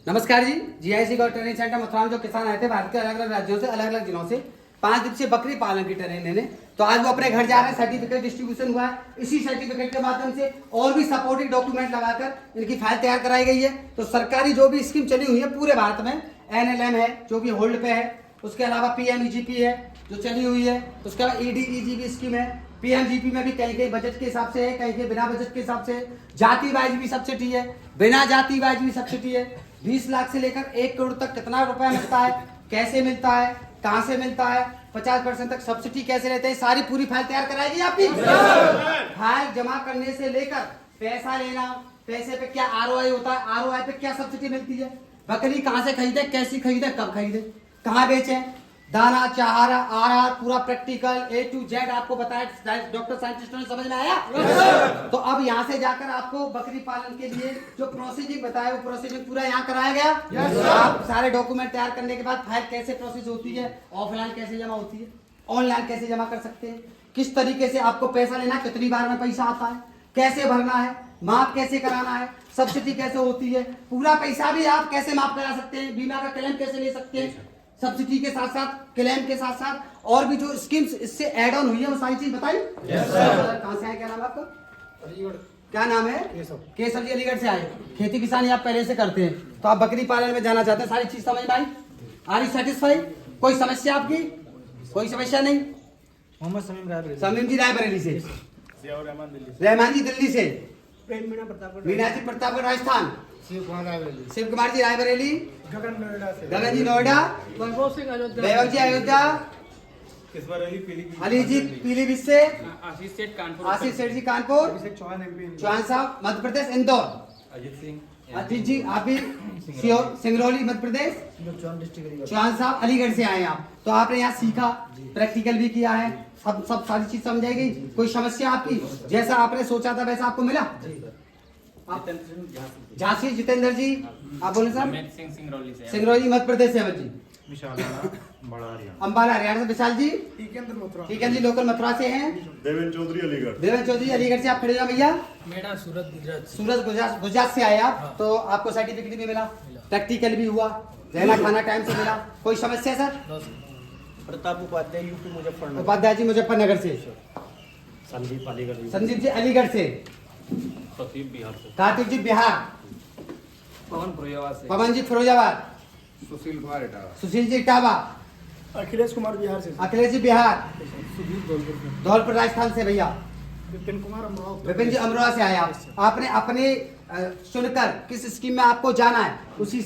नमस्कार जी, जीआईसी गौ training centre Mathura में जो किसान आए थे भारत के अलग अलग राज्यों से अलग अलग जिलों से 5 दिवसीय बकरी पालन की ट्रेनिंग लेने, तो आज वो अपने घर जा रहे हैं। सर्टिफिकेट डिस्ट्रीब्यूशन हुआ है। इसी सर्टिफिकेट के माध्यम से और भी सपोर्टिंग डॉक्यूमेंट लगाकर इनकी फाइल तैयार कराई गई है। तो सरकारी जो भी स्कीम चली हुई है पूरे भारत में, NLM है जो भी होल्ड पे है, उसके अलावा PMEGP है जो चली हुई है, उसके अलावा EDEGP स्कीम है, PMGP में भी कहीं कहीं बजट के हिसाब से है, कहीं कहीं बिना बजट के हिसाब से, जाति वाइज भी सब्सिडी है, बिना जाति वाइज भी सब्सिडी है। 20 लाख से लेकर 1 करोड़ तक कितना रुपया मिलता है, कैसे मिलता है, कहां से मिलता है, 50% तक सब्सिडी कैसे रहते हैं, सारी पूरी फाइल तैयार कराएगी आपकी। फाइल जमा करने से लेकर पैसा लेना, पैसे पे क्या ROI होता है, ROI पे क्या सब्सिडी मिलती है, बकरी कहां से खरीदे, कैसी खरीदे, कब खरीदे, कहां बेचे, दाना चारा आहार पूरा प्रैक्टिकल A to Z आपको बताया डॉक्टर साइंटिस्टों ने। समझ में आया? तो अब यहाँ से जाकर आपको बकरी पालन के लिए जो प्रोसीजिंग बताया वो प्रोसीजिंग पूरा यहाँ कराया गया। आप सारे डॉक्यूमेंट तैयार करने के बाद फाइल कैसे प्रोसेस होती है, ऑफलाइन कैसे जमा होती है, ऑनलाइन कैसे जमा कर सकते हैं, किस तरीके से आपको पैसा लेना, कितनी बार में पैसा आता है, कैसे भरना है, माफ कैसे कराना है, सब्सिडी कैसे होती है, पूरा पैसा भी आप कैसे माफ करा सकते हैं, बीमा का क्लेम कैसे ले सकते हैं, सब्सिडी के साथ साथ क्लेम के साथ साथ और भी जो स्कीम्स इससे ऐड ऑन हुई है वो सारी चीज बताइए। कहाँ से आए, क्या नाम है आपका? अलीगढ़। क्या नाम है? केसव जी, अलीगढ़ से आए। खेती किसानी आप पहले से करते हैं, तो आप बकरी पालन में जाना चाहते हैं, सारी चीज समझ में आई? Are you satisfy? कोई समस्या आपकी? कोई समस्या नहीं? मोहम्मद समीम जी रायबरेली से, रहमान जी दिल्ली से, मीना जी प्रतापगढ़ राजस्थान, शिव कुमार जी रायबरेली, गगन जी नोएडा, वैभव जी अयोध्या, अली जी पीलीभीत से, आशीष सेठ जी कानपुर, चौहान साहब मध्य प्रदेश इंदौर, अजीत जी आप भी सिंगरौली मध्य प्रदेश, चौहान साहब अलीगढ़ से आए आप। तो आपने यहाँ सीखा, प्रैक्टिकल भी किया है, सब सारी चीज समझाई गई। कोई समस्या आपकी? जैसा आपने सोचा था वैसा आपको मिला? झांसी जितेंद्र जी आप बोले सर? सिंगरौली मध्य प्रदेश से अमित जी, अम्बाला हरियाणा से विशाल जी, ठीक है जी लोकल मथुरा से हैं, देवेंद्र चौधरी अलीगढ़ से आप खड़े हो भैया। सूरत गुजरात से आए आप। तो आपको सर्टिफिकेट भी मिला, प्रैक्टिकल भी हुआ, रहना खाना टाइम से मिला, कोई समस्या सर? प्रताप उपाध्याय यूपी मुजफ्फरनगर। उपाध्याय जी मुजफ्फरनगर से, संदीप जी अलीगढ़ से, कार्तिक जी बिहार, पवन जी फिरोजाबाद, सुशील जी इटावा, अखिलेश कुमार बिहार से, अखिलेश जी बिहार, धौलपुर राजस्थान से भैया, विपिन जी अमरोहा से आए आप। आपने अपने सुनकर किस स्कीम में आपको जाना है उसी